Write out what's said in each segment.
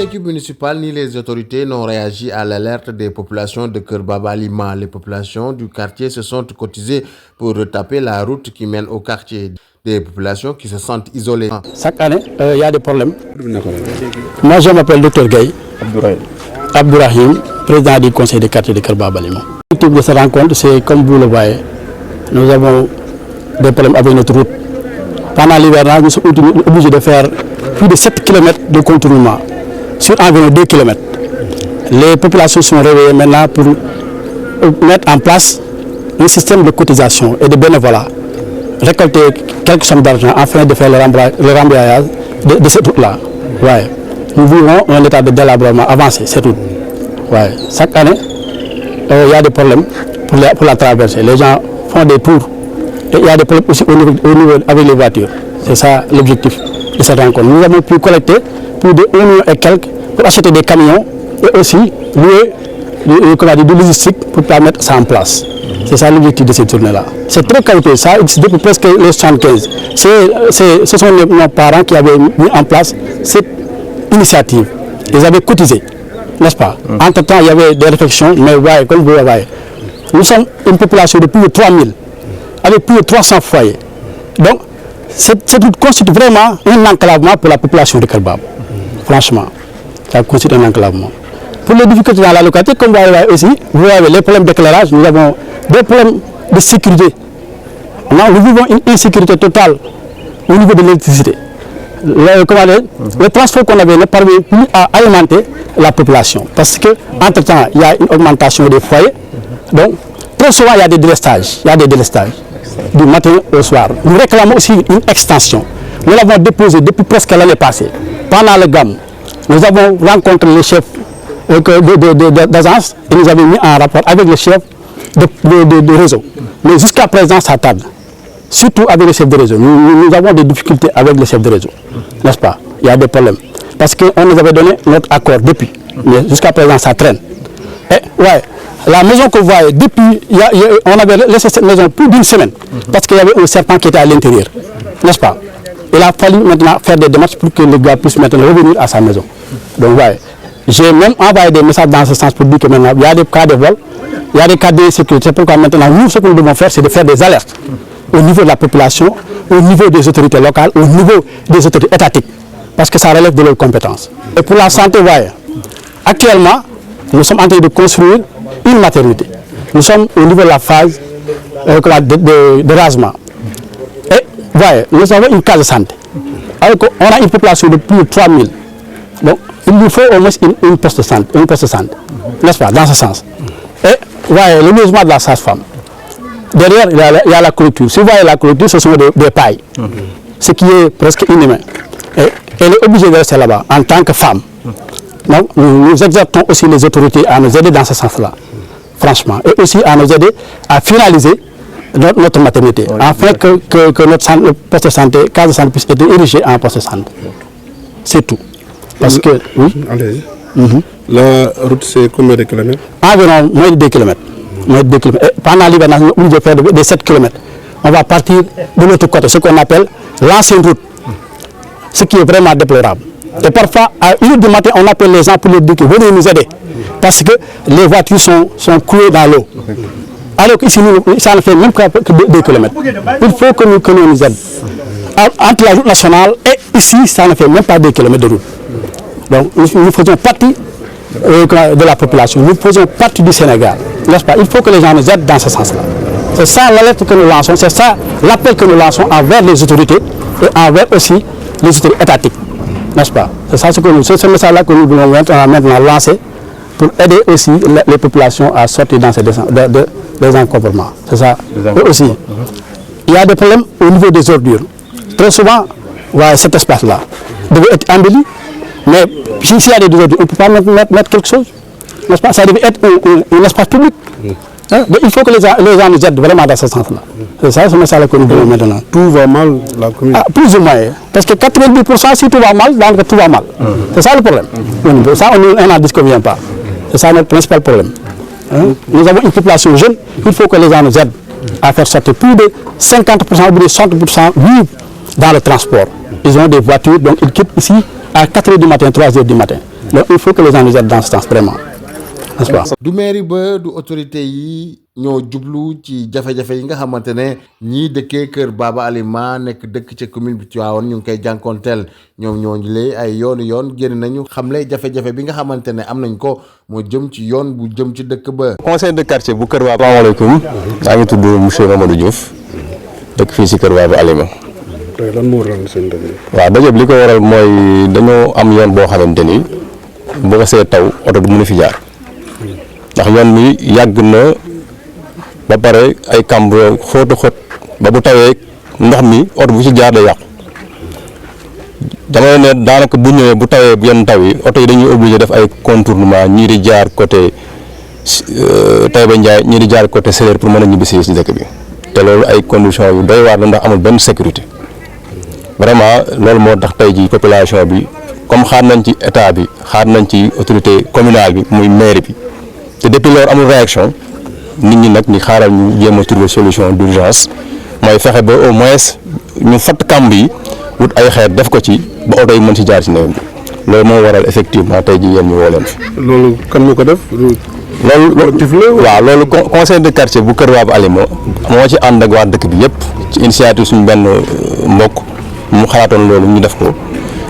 équipe municipale ni les autorités n'ont réagi à l'alerte des populations de Keur Baba Lima. Les populations du quartier se sont cotisées pour retaper la route qui mène au quartier. Des populations qui se sentent isolées. Chaque année, il y a des problèmes. Moi, je m'appelle Dr Gaye Abdourahim, président du conseil de quartier de Keur Baba Lima. L'objectif de cette rencontre, c'est comme vous le voyez, nous avons des problèmes avec notre route. Pendant l'hivernage, nous sommes obligés de faire plus de 7 km de contournement sur environ 2 km. Les populations sont réveillées maintenant pour mettre en place un système de cotisation et de bénévolat, récolter quelques sommes d'argent afin de faire le rembrayage de cette route-là. Ouais. Nous vivons un état de délabrement avancé, c'est tout. Ouais. Chaque année, il y a des problèmes pour la traverser. Les gens font des tours. Et il y a des problèmes aussi au niveau avec les voitures. C'est ça l'objectif de cette rencontre. Nous avons pu collecter plus de 1 million et quelques pour acheter des camions et aussi louer de logistique pour permettre ça en place. C'est ça l'objectif de cette journée-là. C'est très coûteux, ça existe depuis presque les 75. Ce sont nos parents qui avaient mis en place cette initiative. Ils avaient cotisé, n'est-ce pas? Entre-temps, il y avait des réflexions, mais ouais, comme vous le voyez, nous sommes une population de plus de 3000, avec plus de 300 foyers. Donc, cette route constitue vraiment un enclavement pour la population de Keur Baba. Franchement, ça constitue un enclavement. Pour les difficultés dans la localité, comme vous voyez aussi, vous avez les problèmes d'éclairage, nous avons des problèmes de sécurité. Nous vivons une insécurité totale au niveau de l'électricité. Le transport qu'on avait ne parvient plus à alimenter la population. Parce qu'entre-temps, il y a une augmentation des foyers. Donc, très souvent, il y a des délestages. Du matin au soir. Nous réclamons aussi une extension. Nous l'avons déposée depuis presque l'année passée. Pendant le GAM, nous avons rencontré le chef d'agence et nous avons mis en rapport avec le chef de réseau. Mais jusqu'à présent, ça tarde. Surtout avec le chef de réseau. Nous avons des difficultés avec le chef de réseau. N'est-ce pas? Il y a des problèmes. Parce qu'on nous avait donné notre accord depuis. Mais jusqu'à présent, ça traîne. Et, ouais. La maison que vous voyez, depuis, on avait laissé cette maison plus d'une semaine parce qu'il y avait un serpent qui était à l'intérieur, n'est-ce pas? Il a fallu maintenant faire des démarches pour que le gars puisse maintenant revenir à sa maison. Donc, ouais. J'ai même envoyé des messages dans ce sens pour dire que maintenant, il y a des cas de vol, il y a des cas d'insécurité. C'est pourquoi maintenant, nous, ce que nous devons faire, c'est de faire des alertes au niveau de la population, au niveau des autorités locales, au niveau des autorités étatiques, parce que ça relève de leurs compétences. Et pour la santé, ouais, actuellement, nous sommes en train de construire une maternité. Nous sommes au niveau de la phase de rasement. Et voyez, nous avons une case de santé. Alors on a une population de plus de 3000. Donc, il nous faut au moins une poste de santé, n'est-ce pas, dans ce sens. Et voyez, le logement de la sage-femme. Derrière, il y a la clôture. Si vous voyez la clôture, ce sont des pailles. Ce qui est presque inhumain. Et elle est obligée de rester là-bas en tant que femme. Donc, nous exhortons aussi les autorités à nous aider dans ce sens-là, franchement, et aussi à nous aider à finaliser notre maternité, afin que notre poste de santé, case de santé puisse être érigé en poste de santé. C'est tout. Parce que, oui. Allez. La route, c'est combien de kilomètres? Environ moins de 2 km. Et pendant l'hivernage, nous devons faire des 7 km. On va partir de l'autre côté, ce qu'on appelle l'ancienne route, ce qui est vraiment déplorable. Et parfois, à 1h du matin, on appelle les gens pour leur dire que venez nous aider. Parce que les voitures sont clouées dans l'eau. Alors qu'ici, ça ne fait même que 2 km. Il faut que nous nous aidons. Entre la route nationale et ici, ça ne fait même pas 2 km de route. Donc, nous faisons partie de la population. Nous faisons partie du Sénégal. N'est-ce pas? Il faut que les gens nous aident dans ce sens-là. C'est ça l'alerte que nous lançons, c'est ça l'appel que nous lançons envers les autorités et envers aussi les autorités étatiques. N'est-ce pas? C'est ce message-là que nous voulons maintenant lancer pour aider aussi les populations à sortir dans des encombrements. C'est ça. Et aussi, il y a des problèmes au niveau des ordures. Très souvent, ouais, cet espace-là devait être embelli, mais s'il y a des ordures, on ne peut pas mettre quelque chose. N'est-ce pas? Ça devait être un espace public. Mais il faut que les gens nous aident vraiment dans ce sens-là. C'est ça, ce message-là que nous voulons maintenant. Tout va mal, la commune? Plus ou moins. Parce que 90%, si tout va mal, donc tout va mal. C'est ça le problème. Ça, on n'en disconvient pas. C'est ça notre principal problème. Nous avons une population jeune, il faut que les gens nous aident à faire sortir plus de 50% ou de 60% vivent dans le transport. Ils ont des voitures, donc ils quittent ici à 4h du matin, 3h du matin. Donc il faut que les gens nous aident dans ce sens vraiment, n'est-ce pas? du mairie ba du autorité yi ñoo jublu ci jafe-jafe yi nga xamante ne ñii dëkkee kër Baba Alima nekk dëkk ca commune bi Tivaouane ñu ngi koy jànkoonteel ñoom ñoo lee ay yoon génn nañu xamle jafe-jafe bi nga xamante ne am nañ ko moo jëm ci yoon bu jëm ci dëkk ba. conseil de quartier bu kër Baba. asalaamaaleykum. maa ngi tudd monsieur Mamadou Diouf dëkk fii si kër Baba Alima. tey lan moo waral seen daje. waaw daje bi li ko waral mooy dañoo am yoon boo xamante ni boo ko see taw oto du mën a fi jaar ndax yoon mi yàgg na ba pare ay kàmb xóotu xóot ba bu tawee ndox mi oto bu ci jaar day yàqu dama ne daanaka bu ñëwee bu tawee yenn taw yi oto yi dañuy obligé def ay contournement ñii di jaar côté Taïba Ndiaye ñii di jaar côté Séréer pour mën a ñibbi si dëkk bi te loolu ay conditions yu doy waar la ndax amul benn sécurité vraiment loolu moo tax tey ji population bi comme xaar nañ ci état bi xaar nañ ci autorité communale bi muy mairie bi te depuis loolu amul réaction nit ñi nag ñi xaaral ñu jéem a trouver solution d'urgence mooy fexe ba au moins ñu fatt kàmb yi wut ay xeer def ko ci ba oto yi mën ci jaar ci nawet bi loolu moo waral effectivement tey ji yéen ñu woo leen fi. loolu kan moo ko def. loolu waaw loolu conseil de quartier bu kër Baba Alima moo ci ànd ak waa dëkk bi yëpp ci initiative suñu benn mbokk mu xalaatoon loolu ñu def ko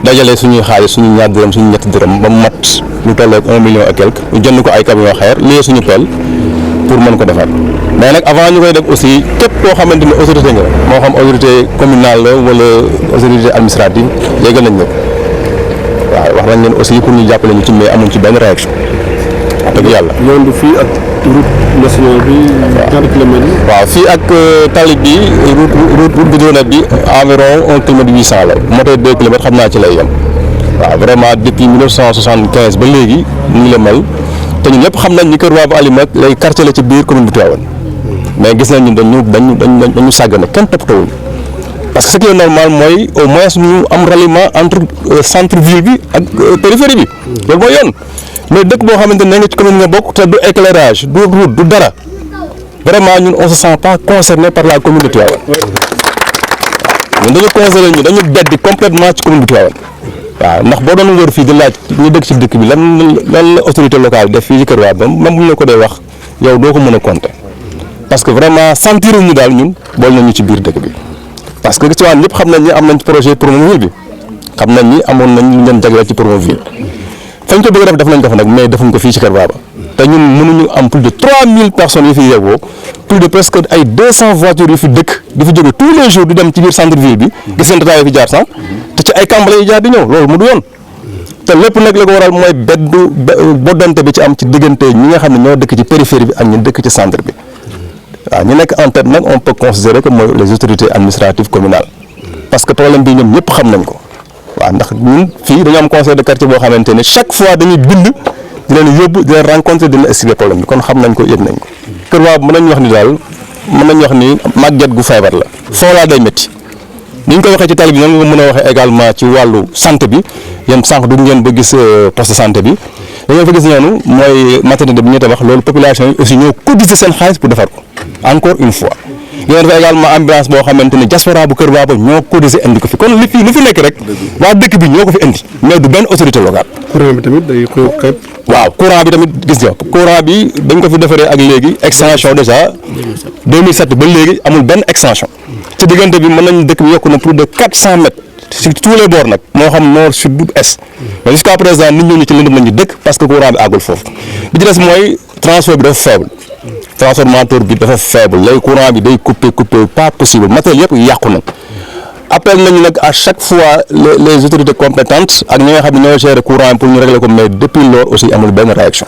dajale suñuy xaalis suñu ñaar dërëm suñu ñetti dërëm ba mu mat lu tolloog 1 million et quelque ñu jënd ko ay camion xeer lii suñu pelle pour mën ko defar mais nag avant ñu koy def aussi képp koo xamante ni autorité nga moo xam autorité communale la wala autorité administrative yéegal nañ la waaw wax nañ leen aussi pour ñu jàppale ñu ci mais amuñ ci benn réaction wax dëgg yàlla. yoon bi fii ak route nationale bi. ñaari kilomètres yi. waaw fii ak tali bi route goudronnette bi environ 1 kilomètre 800 la moto 2 kilomètres xam naa ci lay yem waaw vraiment depuis 1975 ba léegi mu ngi la mel te ñun ñëpp xam nañ ni kër Baba Alima lay quartier la ci biir commune bu Tivaouane mais gis nañ ni dañu sàggane kenn toppatoo parce que ce qui est normal mooy au moins ñu am ralliement entre centre ville bi ak périphérie bi loolu mooy yoon mais dëkk boo xamante ne nga ci commune nga bokk te du éclairage du route du dara vraiment ñun on se sent pas concerné par la commune de Tivaouane ñun dañu concerné dañu beddi complètement ci commune bu Tivaouane waaw ndax boo doon wër fii di laaj ñu dëkk ci dëkk bi lan la autorité locale def fii ci kër waa ba même bu ñu la ko dee wax yow doo ko mën a compter parce que vraiment sentir ñu daal ñun bool nañu ci biir dëkk bi parce que Tivaouane ñëpp xam nañ ni am nañ projet Promoville bi xam nañ ni amoon nañ lu leen jagleel ci Promoville fañ ko bëgg a def nañ ko fa nag mais defuñ ko fii ci kër Baba te ñun mënuñu am plus de 3000 personnes yu fi yeewoo plus de presque ay 200 voitures yu fi dëkk di fi jóge tous les jours di dem ci biir centre ville bi gis ngeen tataay fi jaar sax te ci ay kàmb lay jaar di ñëw loolu mu du yoon te lépp nag la ko waral mooy boddante bi ci am ci diggante ñi nga xam ne ñoo dëkk ci périphérie bi ak ñi dëkk ci centre bi waaw ñu nekk en tête nag on peut considérer que mooy les autorités administratives communales parce que problème bi ñoom ñëpp xam nañ ko waaw ndax ñun fii dañu am conseil de quartier boo xamante ne chaque fois dañuy bind di leen yóbbu di leen rencontrer dina expliquer problème bi kon xam nañ ko yëg nañ ko kër waa mën nañu wax ni daal mën nañu wax ni màgget gu feebar la foo laa day métti ni ñu ko waxee ci tali bi noonu nga mën a waxee également ci wàllu santé bi yéen sànq du ngeen ba gis poste de santé bi dañoo fa gis noonu mooy maternité bi ñu tabax loolu population yi aussi ñoo cotiser seen xaalis pour defar ko encore une fois ngeen def également ambulance boo xamante ne diaspora bu kër Baba ñoo cotiser indi ko fi kon li fi nekk rek waa dëkk bi ñoo ko fi indi mais du benn autorité locale. courant bi tamit day xeeb. waaw courant bi tamit gis nga courant bi dañ ko fi defaree ak léegi extension déjà 2007 ba léegi amul benn extension ci diggante bi mën nañu dëkk bi yokku na plus de 400 mètres sur tous les bords nag moo xam nord sud est mais jusqu'à présent nit ñooñu ci lëndëm lañu dëkk parce que courant bi àggul foofu bi ci des mooy transfert bi dafa faible transformateur bi dafa faible léegi courant bi day coupé pas possible matériel yëpp yàqu na appel nañu nag à chaque fois les autorités compétentes ak ñi nga xam ne ñoo gérer courant pour ñu régler ko mais depuis loolu aussi amul benn réaction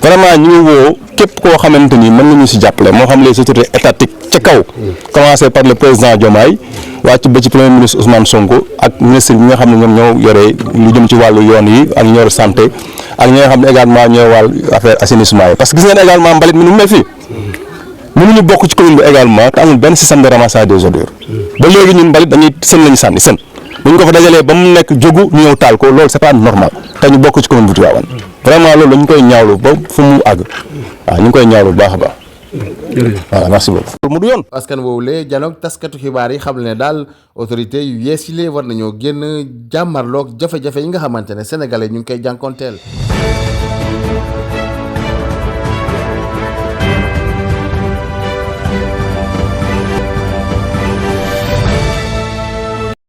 vraiment ñu ngi woo képp koo xamante ni mën nañu si jàppale moo xam les autorités étatiques ca kaw commencé par le président Diomaye wàcc ba ci premier ministre Ousmane Sonko ak ministre bi nga xam ne ñoom ñoo yore lu jëm ci wàllu yoon yi ak ñoo yore santé ak ñi nga xam ne également ñoo wàllu affaire assainissement yi parce que gis ngeen également mbalit mi nu mu mel fii mënuñu bokk ci commune bi également te amul benn système de ramassage des ordures ba léegi ñun mbalit dañuy sën lañu sànni sën bu ñu ko fa dajalee ba mu nekk jógu ñu ñëw taal ko loolu c'est pas normal te ñu bokk ci commune bu Tivaouane vraiment loolu dañu koy ñaawlu ba fu mu àgg waaw ñu ngi koy ñaawlu bu baax a baax voilà merci beaucoup. mu du yoon. askan woowu lee janoog taskatu xibaar yi xam ne daal autorité yu yees yi lee war nañoo génn jàmmarloog jafe-jafe yi nga xamante ne sénégalais ñu ngi koy jànkonteel.